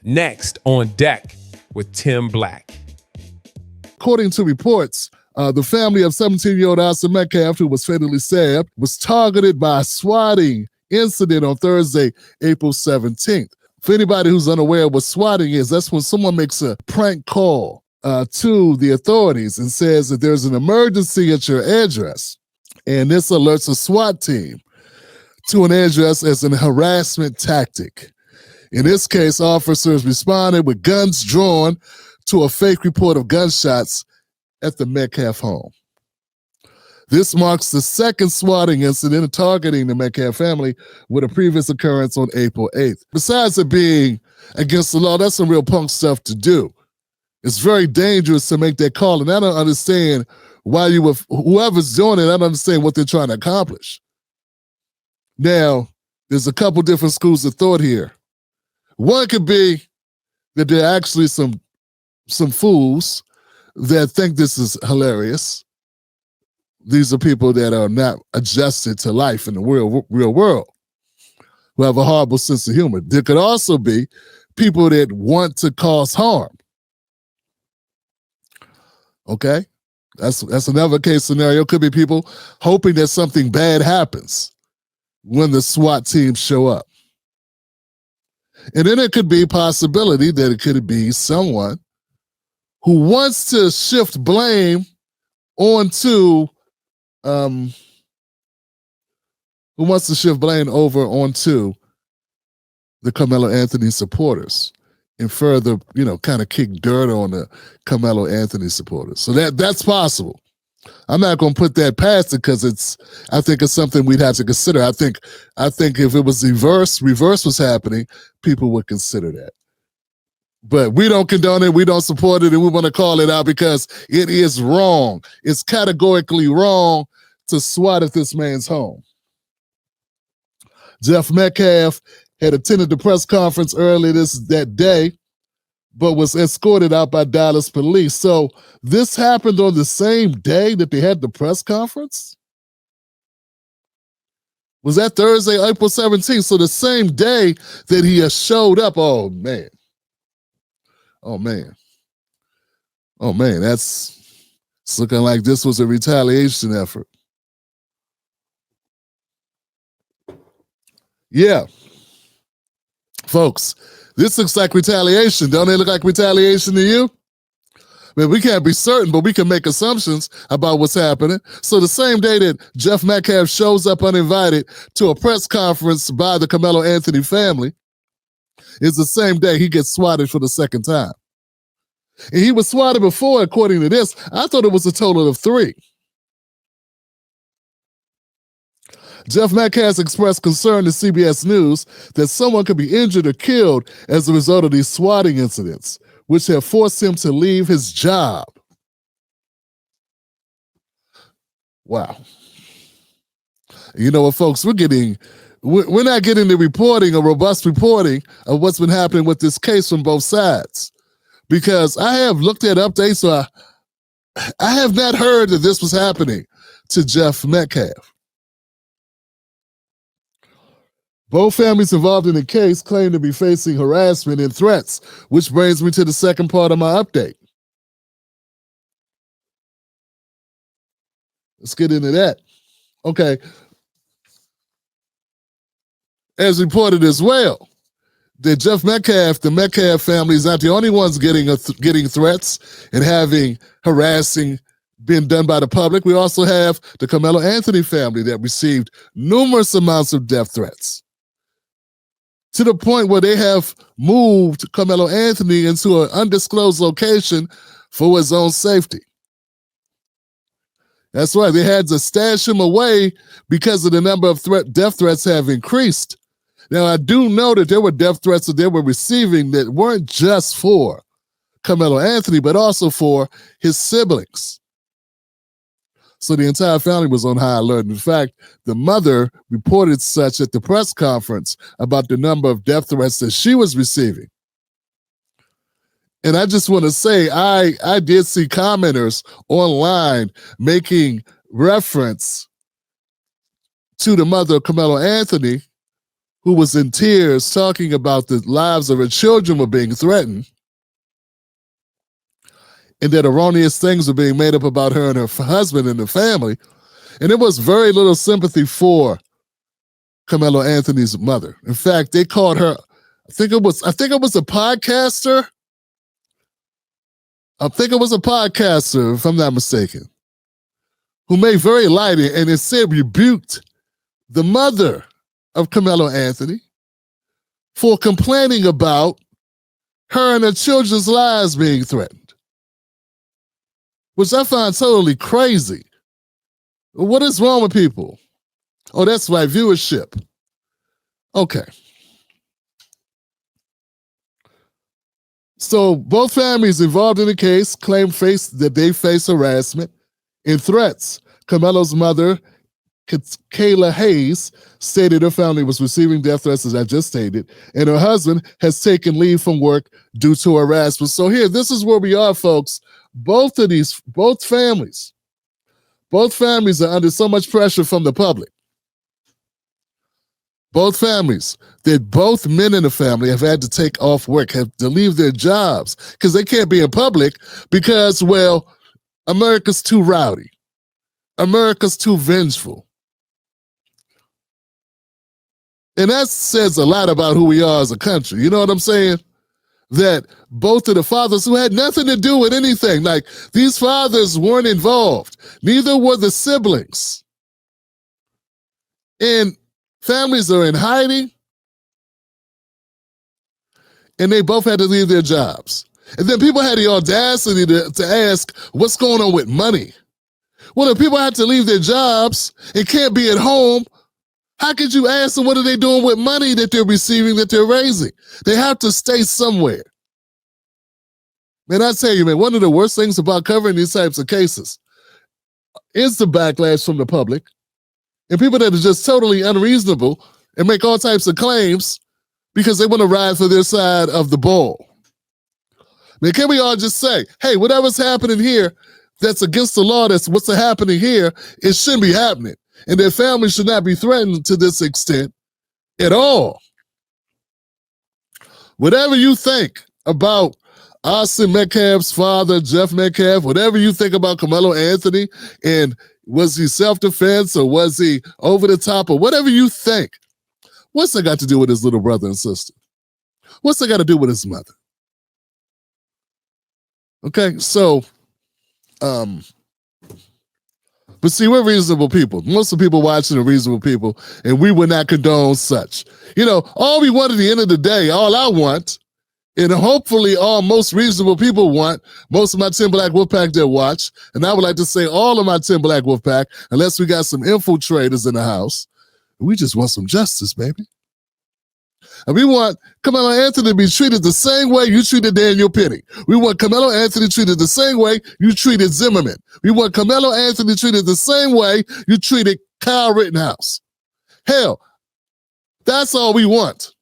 Next on deck with Tim Black. According to reports, the family of 17-year-old Austin Metcalf, who was fatally stabbed, was targeted by a swatting incident on Thursday, April 17th. For anybody who's unaware of what swatting is, that's when someone makes a prank call to the authorities and says that there's an emergency at your address, and this alerts a SWAT team to an address as an harassment tactic. In this case, officers responded with guns drawn to a fake report of gunshots at the Metcalf home. This marks the second swatting incident targeting the Metcalf family, with a previous occurrence on April 8th. Besides it being against the law, that's some real punk stuff to do. It's very dangerous to make that call, and I don't understand why whoever's doing it, I don't understand what they're trying to accomplish. Now, there's a couple different schools of thought here. One could be that there are actually some fools that think this is hilarious. These are people that are not adjusted to life in the real world, who have a horrible sense of humor. There could also be people that want to cause harm. Okay? That's another case scenario. Could be people hoping that something bad happens when the SWAT teams show up. And then it could be a possibility that it could be someone who wants to shift blame onto the Karmelo Anthony supporters and further, kind of kick dirt on the Karmelo Anthony supporters. So that's possible. I'm not going to put that past it because I think it's something we'd have to consider. I think if it was reverse was happening, people would consider that. But we don't condone it, we don't support it, and we want to call it out because it is wrong. It's categorically wrong to swat at this man's home. Jeff Metcalf had attended the press conference earlier that day, but was escorted out by Dallas police. So this happened on the same day that they had the press conference? Was that Thursday, April 17th? So the same day that he has showed up. Oh, man. It's looking like this was a retaliation effort. Yeah. Folks, this looks like retaliation. Don't it look like retaliation to you? I mean, we can't be certain, but we can make assumptions about what's happening. So the same day that Jeff Metcalf shows up uninvited to a press conference by the Karmelo Anthony family is the same day he gets swatted for the second time. And he was swatted before, according to this. I thought it was a total of 3. Jeff Metcalf expressed concern to CBS News that someone could be injured or killed as a result of these swatting incidents, which have forced him to leave his job. Wow. You know what, folks? We're not getting the reporting, a robust reporting of what's been happening with this case from both sides. Because I have looked at updates, so I have not heard that this was happening to Jeff Metcalf. Both families involved in the case claim to be facing harassment and threats, which brings me to the second part of my update. Let's get into that. Okay. As reported as well, that Jeff Metcalf, the Metcalf family, is not the only ones getting threats and having harassing been done by the public. We also have the Karmelo Anthony family that received numerous amounts of death threats, to the point where they have moved Karmelo Anthony into an undisclosed location for his own safety. That's right. They had to stash him away because of the number of death threats have increased. Now, I do know that there were death threats that they were receiving that weren't just for Karmelo Anthony, but also for his siblings. So the entire family was on high alert. In fact, the mother reported such at the press conference about the number of death threats that she was receiving. And I just want to say, I did see commenters online making reference to the mother of Karmelo Anthony, who was in tears talking about the lives of her children were being threatened, and that erroneous things were being made up about her and her husband and the family. And there was very little sympathy for Karmelo Anthony's mother. In fact, they called her, I think it was a podcaster. I think it was a podcaster, if I'm not mistaken, who made very light and it said rebuked the mother of Karmelo Anthony for complaining about her and her children's lives being threatened, which I find totally crazy. What is wrong with people? Oh, that's right, viewership. Okay. So both families involved in the case claim that they face harassment and threats. Karmelo's mother, Kayla Hayes, stated her family was receiving death threats, as I just stated, and her husband has taken leave from work due to harassment. So here, this is where we are, folks. Both families are under so much pressure from the public. Both families, that both men in the family have had to take off work, have to leave their jobs because they can't be in public because, well, America's too rowdy. America's too vengeful. And that says a lot about who we are as a country. You know what I'm saying? That both of the fathers who had nothing to do with anything, like these fathers weren't involved. Neither were the siblings. And families are in hiding. And they both had to leave their jobs. And then people had the audacity to ask, what's going on with money? Well, if people had to leave their jobs and can't be at home, how could you ask them what are they doing with money that they're receiving, that they're raising? They have to stay somewhere. Man, I tell you, man, one of the worst things about covering these types of cases is the backlash from the public and people that are just totally unreasonable and make all types of claims because they want to ride for their side of the ball. Man, can we all just say, hey, whatever's happening here that's against the law, that's what's happening here, it shouldn't be happening. And their families should not be threatened to this extent at all. Whatever you think about Austin Metcalf's father, Jeff Metcalf, whatever you think about Karmelo Anthony, and was he self-defense or was he over the top or whatever you think, what's that got to do with his little brother and sister? What's that got to do with his mother? Okay, so, but see, we're reasonable people. Most of the people watching are reasonable people, and we would not condone such. You know, all we want at the end of the day, all I want, and hopefully all most reasonable people want, most of my 10 Black Wolfpack that watch, and I would like to say all of my 10 Black Wolfpack, unless we got some infiltrators in the house, we just want some justice, baby. And we want Karmelo Anthony to be treated the same way you treated Daniel Penny. We want Karmelo Anthony treated the same way you treated Zimmerman. We want Karmelo Anthony treated the same way you treated Kyle Rittenhouse. Hell, that's all we want.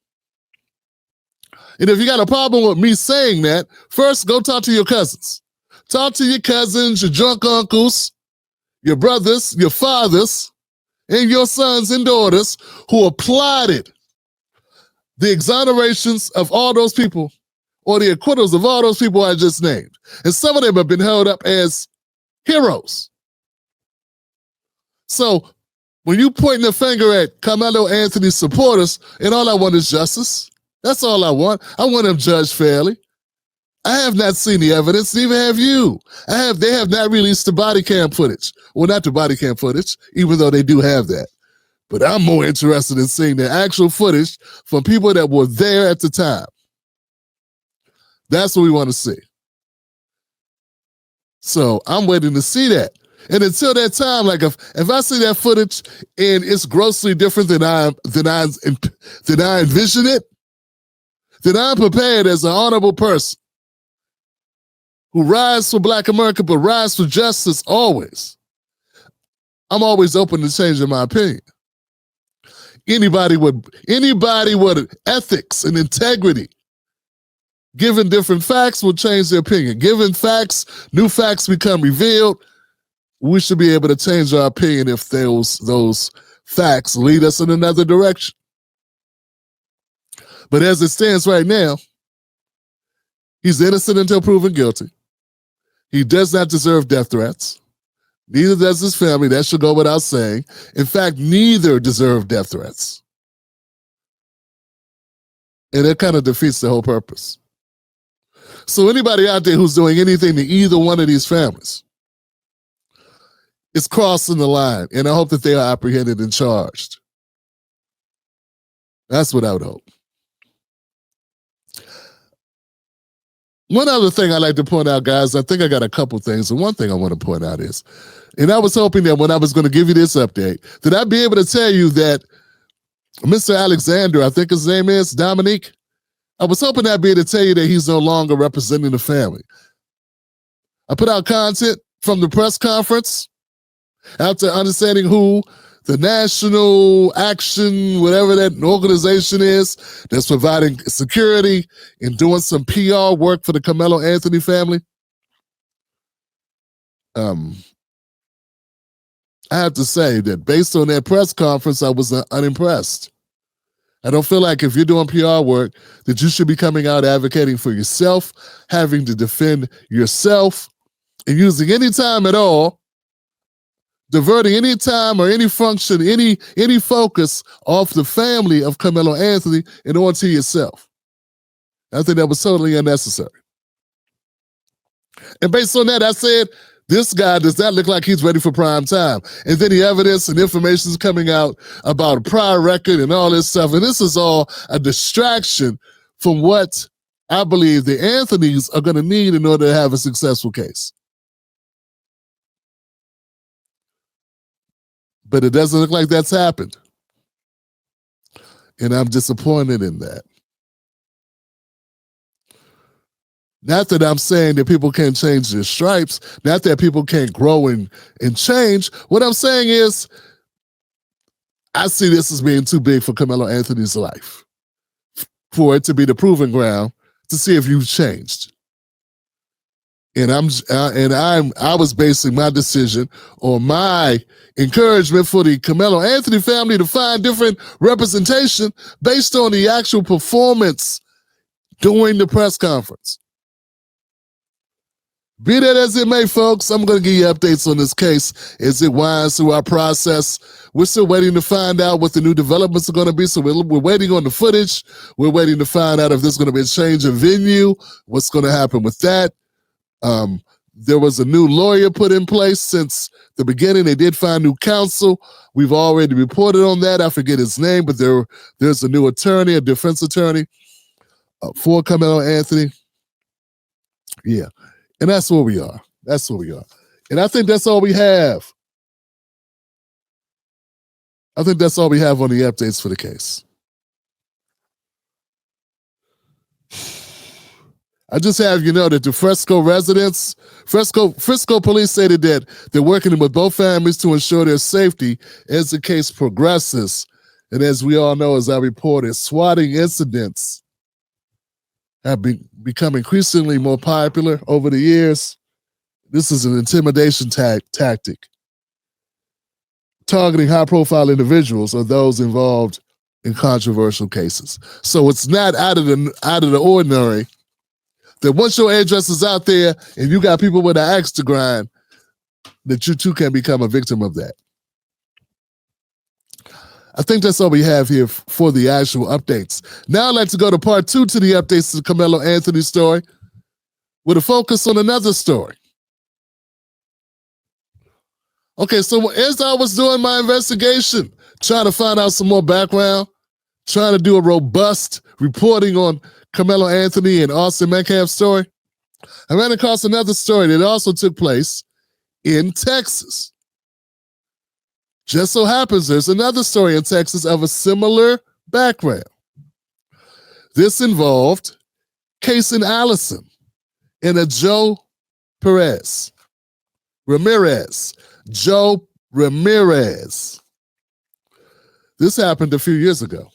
And if you got a problem with me saying that, first go talk to your cousins. Talk to your cousins, your drunk uncles, your brothers, your fathers, and your sons and daughters who applauded the exonerations of all those people or the acquittals of all those people I just named. And some of them have been held up as heroes. So when you pointing the finger at Karmelo Anthony's supporters, and all I want is justice, that's all I want. I want him judged fairly. I have not seen the evidence, neither have you. They have not released the body cam footage. Well, not the body cam footage, even though they do have that. But I'm more interested in seeing the actual footage from people that were there at the time. That's what we want to see. So I'm waiting to see that. And until that time, like if I see that footage and it's grossly different than I envision it, then I'm prepared as an honorable person who rides for Black America but rides for justice always. I'm always open to changing my opinion. Anybody with ethics and integrity, given different facts, will change their opinion. Given facts, new facts become revealed. We should be able to change our opinion if those facts lead us in another direction. But as it stands right now, he's innocent until proven guilty. He does not deserve death threats. Neither does his family. That should go without saying. In fact, neither deserve death threats. And that kind of defeats the whole purpose. So anybody out there who's doing anything to either one of these families is crossing the line, and I hope that they are apprehended and charged. That's what I would hope. One other thing I'd like to point out, guys, I think I got a couple things, and one thing I want to point out is, and I was hoping that when I was going to give you this update, that I'd be able to tell you that Mr. Alexander, I think his name is, Dominique, I was hoping I'd be able to tell you that he's no longer representing the family. I put out content from the press conference after understanding who the National Action, whatever that organization is, that's providing security and doing some PR work for the Karmelo Anthony family. I have to say that based on that press conference, I was unimpressed. I don't feel like if you're doing PR work that you should be coming out advocating for yourself, having to defend yourself, and using any time at all, diverting any time or any function, any focus off the family of Karmelo Anthony and onto yourself. I think that was totally unnecessary. And based on that, I said, this guy does not look like he's ready for prime time. And then the evidence and information is coming out about a prior record and all this stuff. And this is all a distraction from what I believe the Anthonys are going to need in order to have a successful case. But it doesn't look like that's happened. And I'm disappointed in that. Not that I'm saying that people can't change their stripes, not that people can't grow and change. What I'm saying is, I see this as being too big for Karmelo Anthony's life, for it to be the proving ground to see if you've changed. And I was basing my decision on my encouragement for the Karmelo Anthony family to find different representation based on the actual performance during the press conference. Be that as it may, folks, I'm going to give you updates on this case as it winds through our process. We're still waiting to find out what the new developments are going to be, so we're waiting on the footage. We're waiting to find out if there's going to be a change of venue, what's going to happen with that. There was a new lawyer put in place since the beginning. They did find new counsel. We've already reported on that. I forget his name, but there's a new attorney, a defense attorney for Karmelo Anthony. Yeah. And that's where we are. That's where we are. And I think that's all we have. I think that's all we have on the updates for the case. I just have you know that the Frisco police stated that they're working with both families to ensure their safety as the case progresses. And as we all know, as I reported, swatting incidents have become increasingly more popular over the years. This is an intimidation tactic targeting high-profile individuals or those involved in controversial cases. So it's not out of the ordinary that once your address is out there and you got people with an axe to grind, that you too can become a victim of that. I think that's all we have here for the actual updates. Now I'd like to go to part 2 to the updates to the Karmelo Anthony story with a focus on another story. Okay, so as I was doing my investigation, trying to find out some more background, trying to do a robust reporting on Karmelo Anthony and Austin Metcalf's story, I ran across another story that also took place in Texas. Just so happens there's another story in Texas of a similar background. This involved Casey Allison and a Joe Ramirez. Joe Ramirez. This happened a few years ago.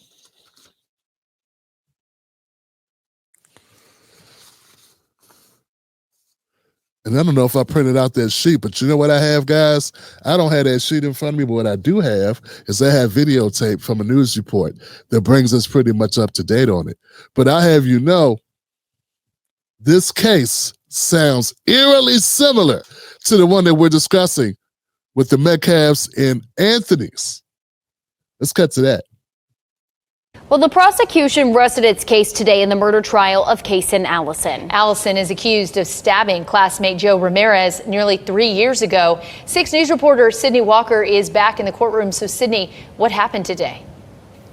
And I don't know if I printed out that sheet, but you know what I have, guys? I don't have that sheet in front of me, but what I do have is I have videotape from a news report that brings us pretty much up to date on it. But I have you know, this case sounds eerily similar to the one that we're discussing with the Metcalfs and Anthonys. Let's cut to that. Well, the prosecution rested its case today in the murder trial of Kason Allison. Allison is accused of stabbing classmate Joe Ramirez nearly 3 years ago. 6 News reporter Sydney Walker is back in the courtroom. So, Sydney, what happened today?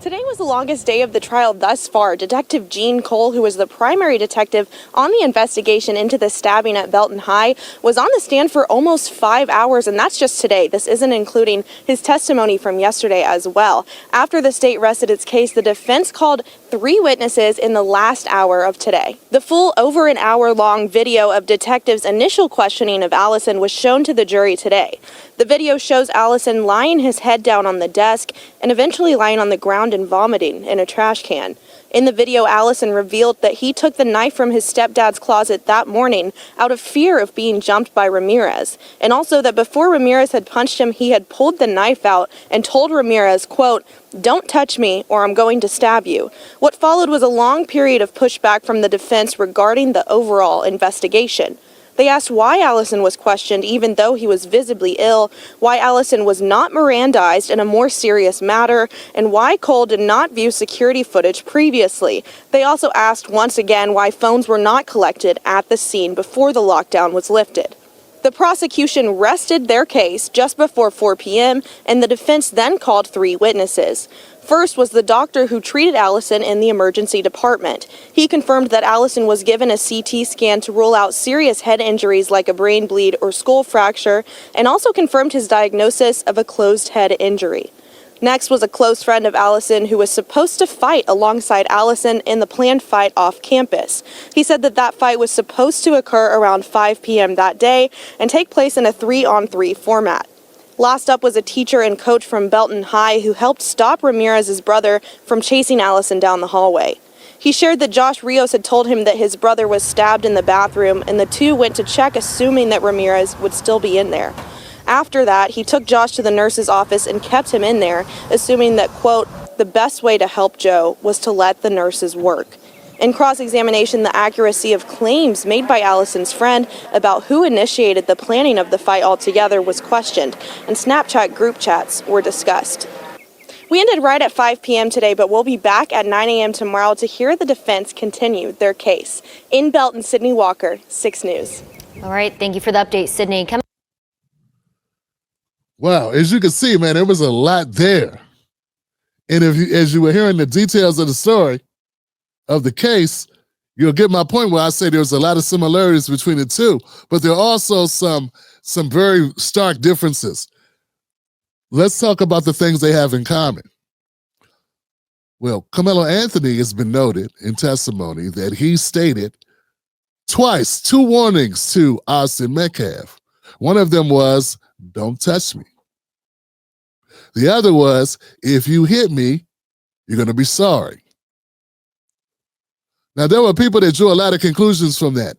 Today was the longest day of the trial thus far. Detective Gene Cole, who was the primary detective on the investigation into the stabbing at Belton High, was on the stand for almost 5 hours, and that's just today. This isn't including his testimony from yesterday as well. After the state rested its case, the defense called 3 witnesses in the last hour of today. The full over an hour-long video of detectives' initial questioning of Allison was shown to the jury today. The video shows Allison lying his head down on the desk and eventually lying on the ground and vomiting in a trash can. In the video, Allison revealed that he took the knife from his stepdad's closet that morning out of fear of being jumped by Ramirez, and also that before Ramirez had punched him, he had pulled the knife out and told Ramirez, quote, "Don't touch me or I'm going to stab you." What followed was a long period of pushback from the defense regarding the overall investigation. They asked why Allison was questioned even though he was visibly ill, why Allison was not Mirandized in a more serious matter, and why Cole did not view security footage previously. They also asked once again why phones were not collected at the scene before the lockdown was lifted. The prosecution rested their case just before 4 p.m., and the defense then called 3 witnesses. First was the doctor who treated Allison in the emergency department. He confirmed that Allison was given a CT scan to rule out serious head injuries like a brain bleed or skull fracture, and also confirmed his diagnosis of a closed head injury. Next was a close friend of Allison who was supposed to fight alongside Allison in the planned fight off campus. He said that that fight was supposed to occur around 5 p.m. that day and take place in a 3-on-3 format. Last up was a teacher and coach from Belton High who helped stop Ramirez's brother from chasing Allison down the hallway. He shared that Josh Rios had told him that his brother was stabbed in the bathroom, and the two went to check assuming that Ramirez would still be in there. After that, he took Josh to the nurse's office and kept him in there, assuming that, quote, the best way to help Joe was to let the nurses work. In cross-examination, the accuracy of claims made by Allison's friend about who initiated the planning of the fight altogether was questioned, and Snapchat group chats were discussed. We ended right at 5 p.m. today, but we'll be back at 9 a.m. tomorrow to hear the defense continue their case. In Belton, Sydney Walker, 6 News. All right, thank you for the update, Sydney. Wow, as you can see, man, there was a lot there. And as you were hearing the details of the story, of the case, you'll get my point where I say there's a lot of similarities between the two, but there are also some very stark differences. Let's talk about the things they have in common. Well, Karmelo Anthony has been noted in testimony that he stated twice 2 warnings to Austin Metcalf. One of them was, "Don't touch me." The other was, "If you hit me, you're going to be sorry." Now, there were people that drew a lot of conclusions from that.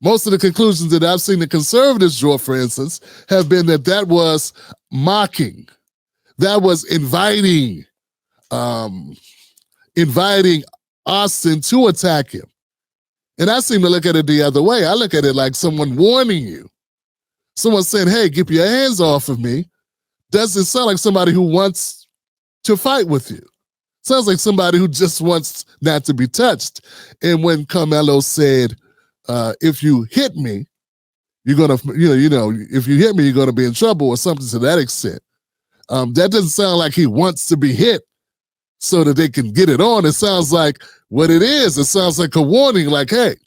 Most of the conclusions that I've seen the conservatives draw, for instance, have been that that was mocking. That was inviting Austin to attack him. And I seem to look at it the other way. I look at it like someone warning you. Someone saying, "Hey, keep your hands off of me." Doesn't sound like somebody who wants to fight with you. Sounds like somebody who just wants not to be touched. And when Karmelo said, "If you hit me, you're gonna, if you hit me, you're gonna be in trouble," or something to that extent. That doesn't sound like he wants to be hit so that they can get it on. It sounds like what it is. It sounds like a warning, like, hey.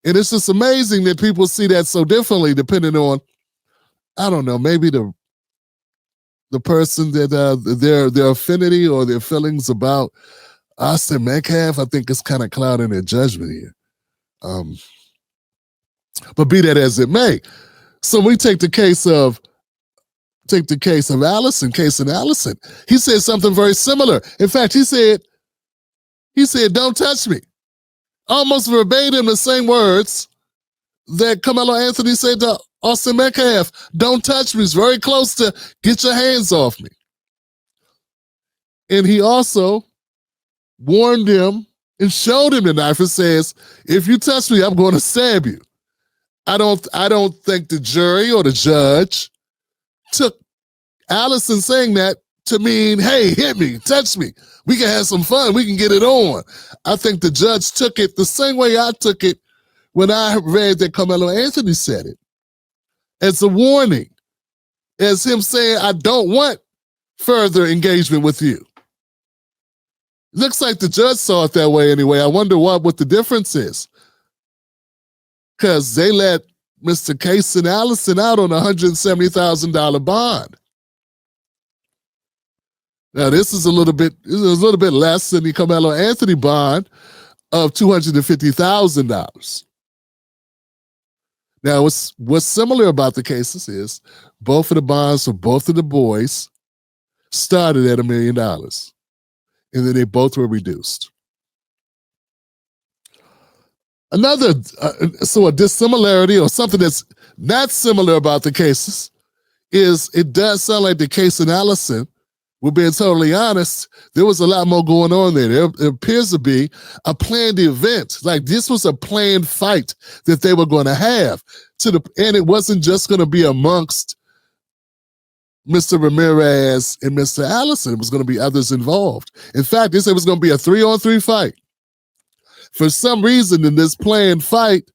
And it's just amazing that people see that so differently, depending on, I don't know, maybe the person that their affinity or their feelings about Austin Metcalf, I think is kind of clouding their judgment here. But be that as it may, so we take the case of Allison, Kason Allison. He said something very similar. In fact, he said, "Don't touch me." Almost verbatim the same words that Karmelo Anthony said to Austin Metcalf, don't touch me. It's very close to get your hands off me. And he also warned him and showed him the knife and says, if you touch me, I'm going to stab you. I don't think the jury or the judge took Allison saying that to mean, hey, hit me, touch me. We can have some fun. We can get it on. I think the judge took it the same way I took it when I read that Karmelo Anthony said it. As a warning, as him saying, I don't want further engagement with you. Looks like the judge saw it that way anyway. I wonder what the difference is. Because they let Mr. Kaysen Allison out on a $170,000 bond. Now, this is a little bit less than the Karmelo Anthony bond of $250,000. Now, what's similar about the cases is both of the bonds for both of the boys started at $1 million, and then they both were reduced. Another, a dissimilarity or something that's not similar about the cases is it does sound like the case in Allison, we're being totally honest, there was a lot more going on there. There appears to be a planned event. Like this was a planned fight that they were going to have. And it wasn't just going to be amongst Mr. Ramirez and Mr. Allison. It was going to be others involved. In fact, they said it was going to be a 3-on-3 fight. For some reason, in this planned fight,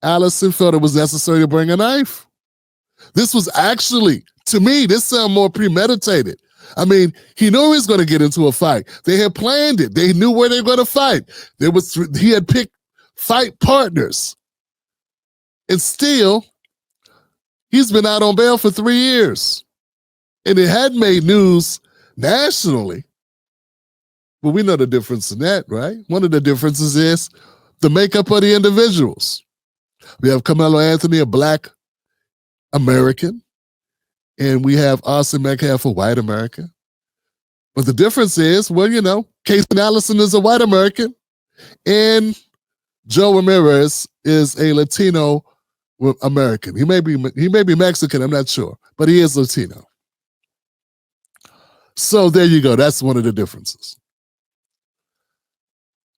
Allison felt it was necessary to bring a knife. This was actually, to me, this sounded more premeditated. I mean, he knew he was going to get into a fight. They had planned it. They knew where they were going to fight. He had picked fight partners. And still, he's been out on bail for 3 years. And it had made news nationally. But we know the difference in that, right? One of the differences is the makeup of the individuals. We have Karmelo Anthony, a Black American, and we have Austin Metcalf, a white American. But the difference is, well, you know, Kaysen Allison is a white American, and Joe Ramirez is a Latino American. He may be Mexican, I'm not sure, but he is Latino. So there you go. That's one of the differences.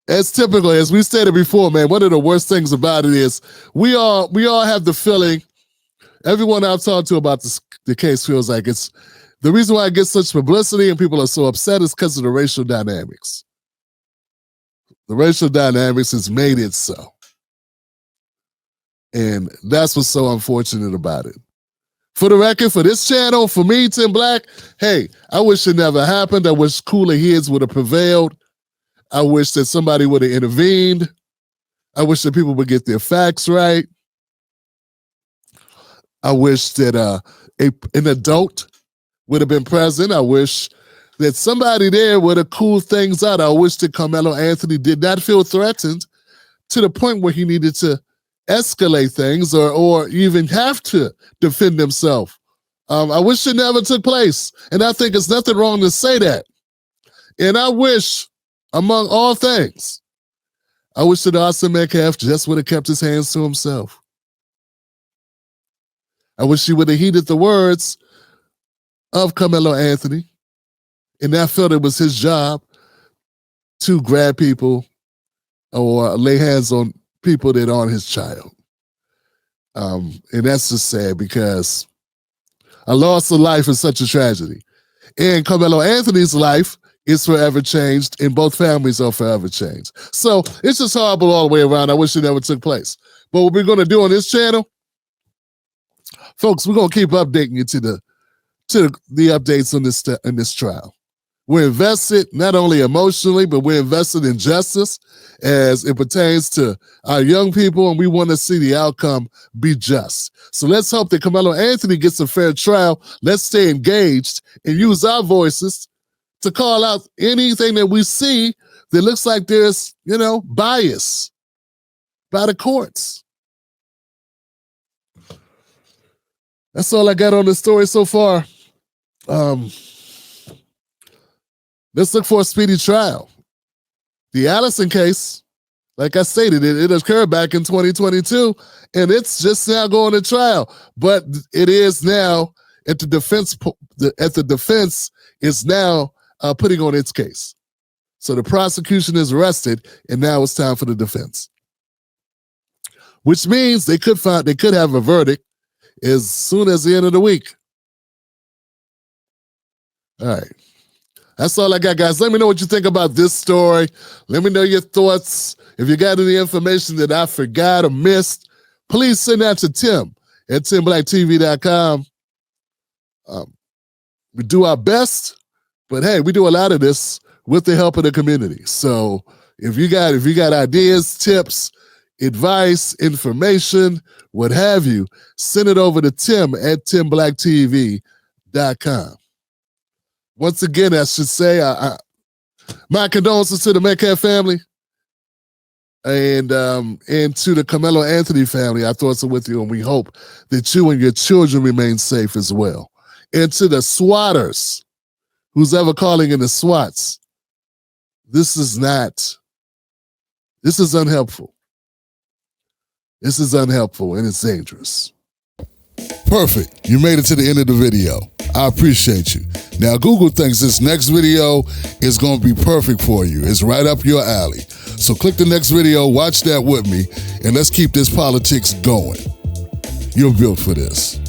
As typically, as we stated before, man, one of the worst things about it is we all have the feeling, everyone I've talked to about the case feels like it's, the reason why it gets such publicity and people are so upset is because of the racial dynamics. The racial dynamics has made it so. And that's what's so unfortunate about it. For the record, for this channel, for me, Tim Black, hey, I wish it never happened. I wish cooler heads would have prevailed. I wish that somebody would have intervened. I wish that people would get their facts right. I wish that an adult would have been present. I wish that somebody there would have cooled things out. I wish that Karmelo Anthony did not feel threatened to the point where he needed to escalate things or even have to defend himself. I wish it never took place. And I think it's nothing wrong to say that. And I wish, among all things, I wish that Austin Metcalf just would have kept his hands to himself. I wish he would have heeded the words of Karmelo Anthony and not felt it was his job to grab people or lay hands on people that aren't his child. And that's just sad because a loss of life is such a tragedy. And Karmelo Anthony's life is forever changed, and both families are forever changed. So it's just horrible all the way around. I wish it never took place. But what we're going to do on this channel, folks, we're going to keep updating you to the updates on this trial. We're invested not only emotionally, but we're invested in justice as it pertains to our young people, and we want to see the outcome be just. So let's hope that Karmelo Anthony gets a fair trial. Let's stay engaged and use our voices to call out anything that we see that looks like there's, bias by the courts. That's all I got on the story so far. Let's look for a speedy trial. The Allison case, Like I stated, it occurred back in 2022, and it's just now going to trial. But it is now at the defense. The defense is now putting on its case. So the prosecution is arrested, and now it's time for the defense. Which means they could have a verdict as soon as the end of the week. All right. That's all I got, guys. Let me know what you think about this story. Let me know your thoughts. If you got any information that I forgot or missed, please send that to Tim at TimBlackTV.com. We do our best, but hey, we do a lot of this with the help of the community. So if you got ideas, tips, advice, information, what have you, send it over to Tim at TimBlackTV.com. Once again, I should say, my condolences to the Metcalf family and to the Karmelo Anthony family. Our thoughts are with you, and we hope that you and your children remain safe as well. And to the swatters, who's ever calling in the SWATs, this is unhelpful. This is unhelpful, and it's dangerous. Perfect. You made it to the end of the video. I appreciate you. Now, Google thinks this next video is going to be perfect for you. It's right up your alley. So click the next video, watch that with me, and let's keep this politics going. You're built for this.